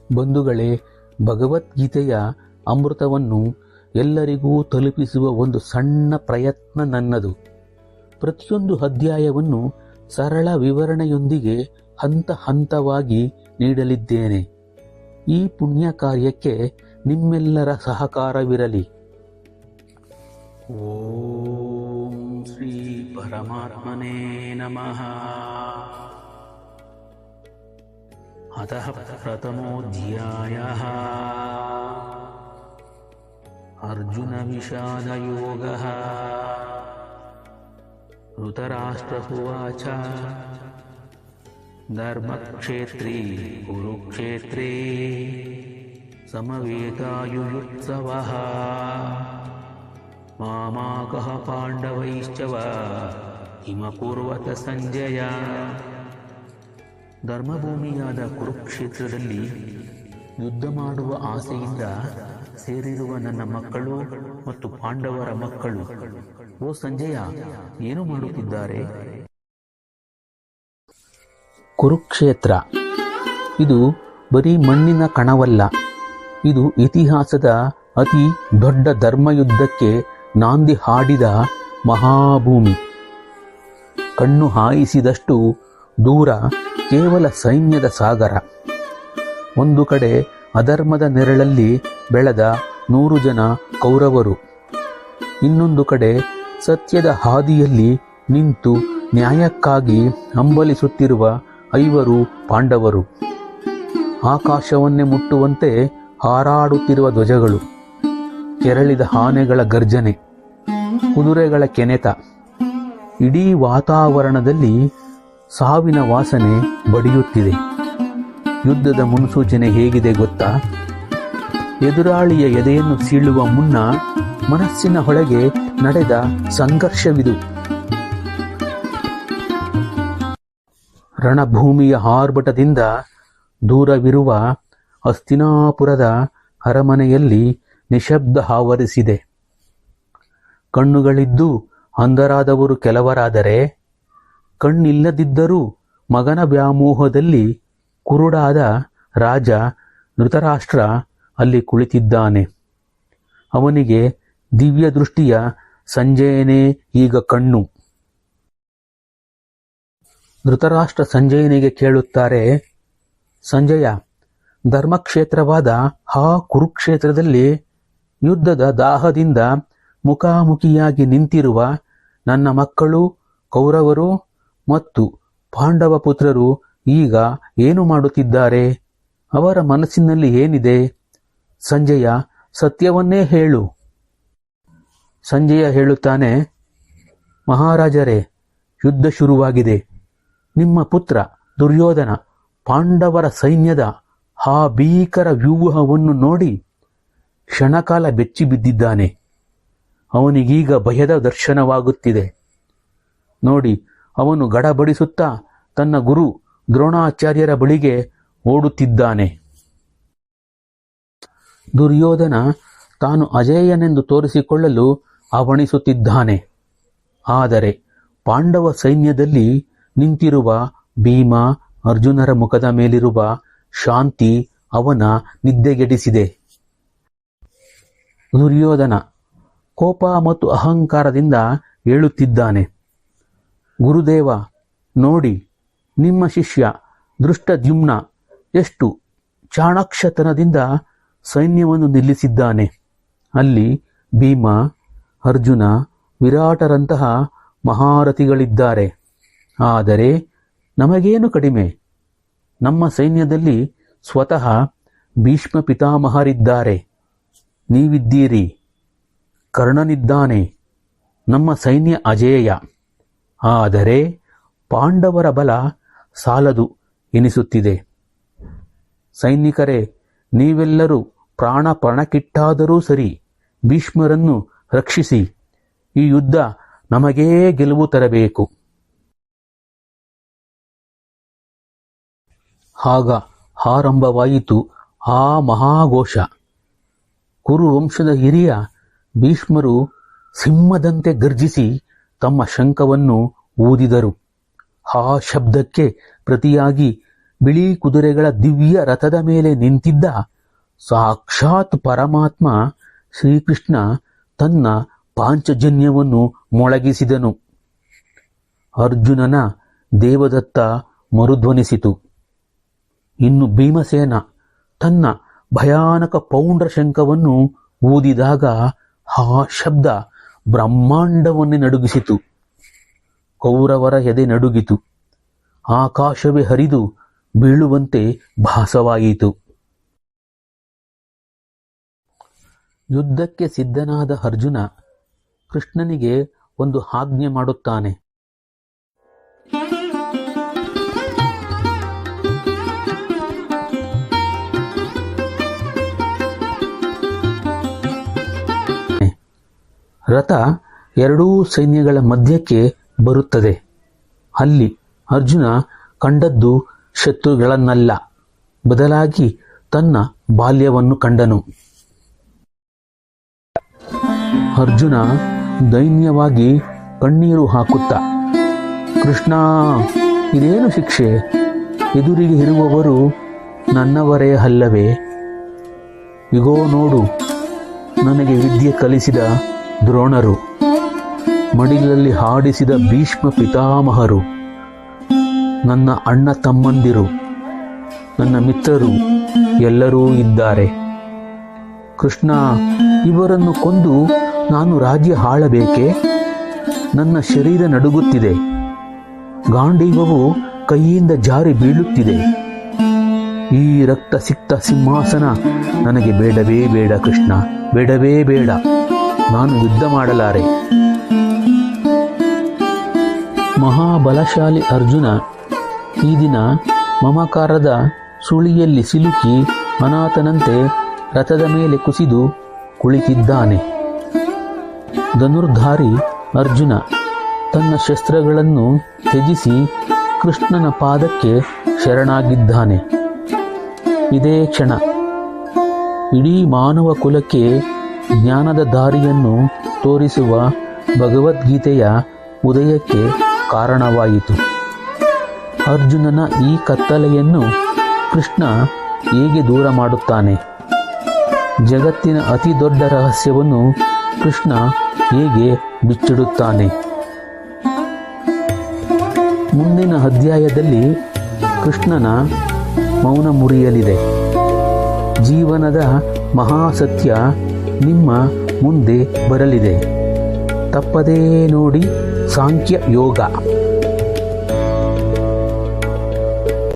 ಬಂಧುಗಳೇ, ಭಗವದ್ಗೀತೆಯ ಅಮೃತವನ್ನು ಎಲ್ಲರಿಗೂ ತಲುಪಿಸುವ ಒಂದು ಸಣ್ಣ ಪ್ರಯತ್ನ ನನ್ನದು. ಪ್ರತಿಯೊಂದು ಅಧ್ಯಾಯವನ್ನು ಸರಳ ವಿವರಣೆಯೊಂದಿಗೆ ಹಂತ ಹಂತವಾಗಿ ನೀಡಲಿದ್ದೇನೆ. ಈ ಪುಣ್ಯ ಕಾರ್ಯಕ್ಕೆ ನಿಮ್ಮೆಲ್ಲರ ಸಹಕಾರವಿರಲಿ. ಓಂ ಶ್ರೀ ಪರಮಾತ್ಮನೇ ನಮಃ. ಅತಃ ಪ್ರಥಮೋಧ್ಯಾಯಃ ಅರ್ಜುನ ವಿಷಾದಯೋಗಃ. ಧೃತರಾಷ್ಟ್ರಹುವಾಚ ಧರ್ಮಕ್ಷೇತ್ರೇ ಕುರುಕ್ಷೇತ್ರೇ ಸಮವೇತಾಯುಯುತ್ಸವಃ ಮಾಮಾಕಃ ಪಾಂಡವೈಶ್ಚವ ಹಿಮಕುರ್ವತ ಸಂಜಯ. ಧರ್ಮಭೂಮಿಯಾದ ಕುರುಕ್ಷೇತ್ರದಲ್ಲಿ ಯುದ್ಧ ಮಾಡುವ ಆಸೆಯಿಂದ ಸೇರಿರುವ ನನ್ನ ಮಕ್ಕಳು ಮತ್ತು ಪಾಂಡವರ ಮಕ್ಕಳು, ಓ ಸಂಜಯ, ಏನು ಮಾಡುತ್ತಿದ್ದಾರೆ? ಕುರುಕ್ಷೇತ್ರ ಇದು ಬರೀ ಮಣ್ಣಿನ ಕಣವಲ್ಲ, ಇದು ಇತಿಹಾಸದ ಅತಿ ದೊಡ್ಡ ಧರ್ಮಯುದ್ಧಕ್ಕೆ ನಾಂದಿ ಹಾಡಿದ ಮಹಾಭೂಮಿ. ಕಣ್ಣು ಹಾಯಿಸಿದಷ್ಟು ದೂರ ಕೇವಲ ಸೈನ್ಯದ ಸಾಗರ. ಒಂದು ಕಡೆ ಅಧರ್ಮದ ನೆರಳಲ್ಲಿ ಬೆಳೆದ 100 ಜನ ಕೌರವರು, ಇನ್ನೊಂದು ಕಡೆ ಸತ್ಯದ ಹಾದಿಯಲ್ಲಿ ನಿಂತು ನ್ಯಾಯಕ್ಕಾಗಿ ಹಂಬಲಿಸುತ್ತಿರುವ 5 ಪಾಂಡವರು. ಆಕಾಶವನ್ನೇ ಮುಟ್ಟುವಂತೆ ಹಾರಾಡುತ್ತಿರುವ ಧ್ವಜಗಳು, ಕೆರಳಿದ ಆನೆಗಳ ಗರ್ಜನೆ, ಕುದುರೆಗಳ ಕೆನೆತ. ಇಡೀ ವಾತಾವರಣದಲ್ಲಿ ಸಾವಿನ ವಾಸನೆ ಬಡಿಯುತ್ತಿದೆ. ಯುದ್ಧದ ಮುನ್ಸೂಚನೆ ಹೇಗಿದೆ ಗೊತ್ತಾ? ಎದುರಾಳಿಯ ಎದೆಯನ್ನು ಸೀಳುವ ಮುನ್ನ ಮನಸ್ಸಿನ ಹೊಳಗೆ ನಡೆದ ಸಂಘರ್ಷವಿದು. ರಣಭೂಮಿಯ ಆರ್ಭಟದಿಂದ ದೂರವಿರುವ ಹಸ್ತಿನಾಪುರದ ಅರಮನೆಯಲ್ಲಿ ನಿಶಬ್ದ ಆವರಿಸಿದೆ. ಕಣ್ಣುಗಳಿದ್ದು ಅಂಧರಾದವರು ಕೆಲವರಾದರೆ, ಕಣ್ಣಿಲ್ಲದಿದ್ದರೂ ಮಗನ ವ್ಯಾಮೋಹದಲ್ಲಿ ಕುರುಡಾದ ರಾಜ ಧೃತರಾಷ್ಟ್ರ ಅಲ್ಲಿ ಕುಳಿತಿದ್ದಾನೆ. ಅವನಿಗೆ ದಿವ್ಯ ದೃಷ್ಟಿಯ ಸಂಜಯನೇ ಈಗ ಕಣ್ಣು. ಧೃತರಾಷ್ಟ್ರ ಸಂಜಯನಿಗೆ ಕೇಳುತ್ತಾರೆ, ಸಂಜಯ, ಧರ್ಮಕ್ಷೇತ್ರವಾದ ಆ ಕುರುಕ್ಷೇತ್ರದಲ್ಲಿ ಯುದ್ಧದ ದಾಹದಿಂದ ಮುಖಾಮುಖಿಯಾಗಿ ನಿಂತಿರುವ ನನ್ನ ಮಕ್ಕಳು ಕೌರವರು ಮತ್ತು ಪಾಂಡವ ಪುತ್ರರು ಈಗ ಏನು ಮಾಡುತ್ತಿದ್ದಾರೆ? ಅವರ ಮನಸ್ಸಿನಲ್ಲಿ ಏನಿದೆ? ಸಂಜಯ, ಸತ್ಯವನ್ನೇ ಹೇಳು. ಸಂಜಯ ಹೇಳುತ್ತಾನೆ, ಮಹಾರಾಜರೇ, ಯುದ್ಧ ಶುರುವಾಗಿದೆ. ನಿಮ್ಮ ಪುತ್ರ ದುರ್ಯೋಧನ ಪಾಂಡವರ ಸೈನ್ಯದ ಆ ಭೀಕರ ವ್ಯೂಹವನ್ನು ನೋಡಿ ಕ್ಷಣಕಾಲ ಬೆಚ್ಚಿ ಬಿದ್ದಿದ್ದಾನೆ. ಅವನಿಗೀಗ ಭಯದ ದರ್ಶನವಾಗುತ್ತಿದೆ. ನೋಡಿ, ಅವನು ಗಡಬಡಿಸುತ್ತಾ ತನ್ನ ಗುರು ದ್ರೋಣಾಚಾರ್ಯರ ಬಳಿಗೆ ಓಡುತ್ತಿದ್ದಾನೆ. ದುರ್ಯೋಧನ ತಾನು ಅಜೇಯನೆಂದು ತೋರಿಸಿಕೊಳ್ಳಲು ಹವಣಿಸುತ್ತಿದ್ದಾನೆ. ಆದರೆ ಪಾಂಡವ ಸೈನ್ಯದಲ್ಲಿ ನಿಂತಿರುವ ಭೀಮ, ಅರ್ಜುನರ ಮುಖದ ಮೇಲಿರುವ ಶಾಂತಿ ಅವನ ನಿದ್ದೆಗೆಡಿಸಿದೆ. ದುರ್ಯೋಧನ ಕೋಪ ಮತ್ತು ಅಹಂಕಾರದಿಂದ ಹೇಳುತ್ತಿದ್ದಾನೆ, ಗುರುದೇವ, ನೋಡಿ, ನಿಮ್ಮ ಶಿಷ್ಯ ದೃಷ್ಟದ್ಯುಮ್ನ ಎಷ್ಟು ಚಾಣಾಕ್ಷತನದಿಂದ ಸೈನ್ಯವನ್ನು ನಿಲ್ಲಿಸಿದ್ದಾನೆ. ಅಲ್ಲಿ ಭೀಮ, ಅರ್ಜುನ, ವಿರಾಟರಂತಹ ಮಹಾರಥಿಗಳಿದ್ದಾರೆ. ಆದರೆ ನಮಗೇನು ಕಡಿಮೆ? ನಮ್ಮ ಸೈನ್ಯದಲ್ಲಿ ಸ್ವತಃ ಭೀಷ್ಮ ಪಿತಾಮಹರಿದ್ದಾರೆ. ನೀವಿದ್ದೀರಿ, ಕರ್ಣನಿದ್ದಾನೆ. ನಮ್ಮ ಸೈನ್ಯ ಅಜೇಯ. ಆದರೆ ಪಾಂಡವರ ಬಲ ಸಾಲದು ಎನಿಸುತ್ತಿದೆ. ಸೈನಿಕರೇ, ನೀವೆಲ್ಲರೂ ಪ್ರಾಣ ಪಣಕ್ಕಿಟ್ಟಾದರೂ ಸರಿ, ಭೀಷ್ಮರನ್ನು ರಕ್ಷಿಸಿ. ಈ ಯುದ್ಧ ನಮಗೇ ಗೆಲುವು ತರಬೇಕು. ಆಗ ಆರಂಭವಾಯಿತು ಆ ಮಹಾಘೋಷ. ಕುರುವಂಶದ ಹಿರಿಯ ಭೀಷ್ಮರು ಸಿಂಹದಂತೆ ಗರ್ಜಿಸಿ ತಮ್ಮ ಶಂಖವನ್ನು ಊದಿದರು. ಆ ಶಬ್ದಕ್ಕೆ ಪ್ರತಿಯಾಗಿ ಬಿಳಿ ಕುದುರೆಗಳ ದಿವ್ಯ ರಥದ ಮೇಲೆ ನಿಂತಿದ್ದ ಸಾಕ್ಷಾತ್ ಪರಮಾತ್ಮ ಶ್ರೀಕೃಷ್ಣ ತನ್ನ ಪಾಂಚಜನ್ಯವನ್ನು ಮೊಳಗಿಸಿದನು. ಅರ್ಜುನನ ದೇವದತ್ತ ಮರುಧ್ವನಿಸಿತು. ಇನ್ನು ಭೀಮಸೇನ ತನ್ನ ಭಯಾನಕ ಪೌಂಡ್ರ ಶಂಖವನ್ನು ಊದಿದಾಗ ಆ ಶಬ್ದ ಬ್ರಹ್ಮಾಂಡವನ್ನೇ ನಡುಗಿಸಿತು. ಕೌರವರ ಎದೆ ನಡುಗಿತು. ಆಕಾಶವೇ ಹರಿದು ಬೀಳುವಂತೆ ಭಾಸವಾಯಿತು. ಯುದ್ಧಕ್ಕೆ ಸಿದ್ಧನಾದ ಅರ್ಜುನ ಕೃಷ್ಣನಿಗೆ ಒಂದು ಆಜ್ಞೆ ಮಾಡುತ್ತಾನೆ. ರಥ ಎರಡೂ ಸೈನ್ಯಗಳ ಮಧ್ಯಕ್ಕೆ ಬರುತ್ತದೆ. ಅಲ್ಲಿ ಅರ್ಜುನ ಕಂಡದ್ದು ಶತ್ರುಗಳನ್ನಲ್ಲ, ಬದಲಾಗಿ ತನ್ನ ಬಾಲ್ಯವನ್ನು ಕಂಡನು. ಅರ್ಜುನ ದೈನ್ಯವಾಗಿ ಕಣ್ಣೀರು ಹಾಕುತ್ತ, ಕೃಷ್ಣ, ಇದೇನು ಶಿಕ್ಷೆ? ಎದುರಿಗೆ ಇರುವವರು ನನ್ನವರೇ ಅಲ್ಲವೇ? ಇಗೋ ನೋಡು, ನನಗೆ ವಿದ್ಯೆ ಕಲಿಸಿದ ದ್ರೋಣರು, ಮಡಿಲಲ್ಲಿ ಹಾಡಿಸಿದ ಭೀಷ್ಮ ಪಿತಾಮಹರು, ನನ್ನ ಅಣ್ಣ ತಮ್ಮಂದಿರು, ನನ್ನ ಮಿತ್ರರು ಎಲ್ಲರೂ ಇದ್ದಾರೆ. ಕೃಷ್ಣ, ಇವರನ್ನು ಕೊಂದು ನಾನು ರಾಜ್ಯ ಆಳಬೇಕೆ? ನನ್ನ ಶರೀರ ನಡುಗುತ್ತಿದೆ. ಗಾಂಡೀವವು ಕೈಯಿಂದ ಜಾರಿ ಬೀಳುತ್ತಿದೆ. ಈ ರಕ್ತ ಸಿಕ್ತ ಸಿಂಹಾಸನ ನನಗೆ ಬೇಡವೇ ಬೇಡ ಕೃಷ್ಣ, ಬೇಡವೇ ಬೇಡ. ನಾನು ಯುದ್ಧ ಮಾಡಲಾರೆ. ಮಹಾಬಲಶಾಲಿ ಅರ್ಜುನ ಈ ದಿನ ಮಮಕಾರದ ಸುಳಿಯಲ್ಲಿ ಸಿಲುಕಿ ಅನಾಥನಂತೆ ರಥದ ಮೇಲೆ ಕುಸಿದು ಕುಳಿತಿದ್ದಾನೆ. ಧನುರ್ಧಾರಿ ಅರ್ಜುನ ತನ್ನ ಶಸ್ತ್ರಗಳನ್ನು ತ್ಯಜಿಸಿ ಕೃಷ್ಣನ ಪಾದಕ್ಕೆ ಶರಣಾಗಿದ್ದಾನೆ. ಇದೇ ಕ್ಷಣ ಇಡೀ ಮಾನವ ಕುಲಕ್ಕೆ ಜ್ಞಾನದ ದಾರಿಯನ್ನು ತೋರಿಸುವ ಭಗವದ್ಗೀತೆಯ ಉದಯಕ್ಕೆ ಕಾರಣವಾಯಿತು. ಅರ್ಜುನನ ಈ ಕತ್ತಲೆಯನ್ನು ಕೃಷ್ಣ ಹೇಗೆ ದೂರ ಮಾಡುತ್ತಾನೆ? ಜಗತ್ತಿನ ಅತಿ ದೊಡ್ಡ ರಹಸ್ಯವನ್ನು ಕೃಷ್ಣ ಹೇಗೆ ಬಿಚ್ಚಿಡುತ್ತಾನೆ? ಮುಂದಿನ ಅಧ್ಯಾಯದಲ್ಲಿ ಕೃಷ್ಣನ ಮೌನ ಮುರಿಯಲಿದೆ. ಜೀವನದ ಮಹಾಸತ್ಯ ನಿಮ್ಮ ಮುಂದೆ ಬರಲಿದೆ. ತಪ್ಪದೇ ನೋಡಿ ಸಾಂಖ್ಯ ಯೋಗ.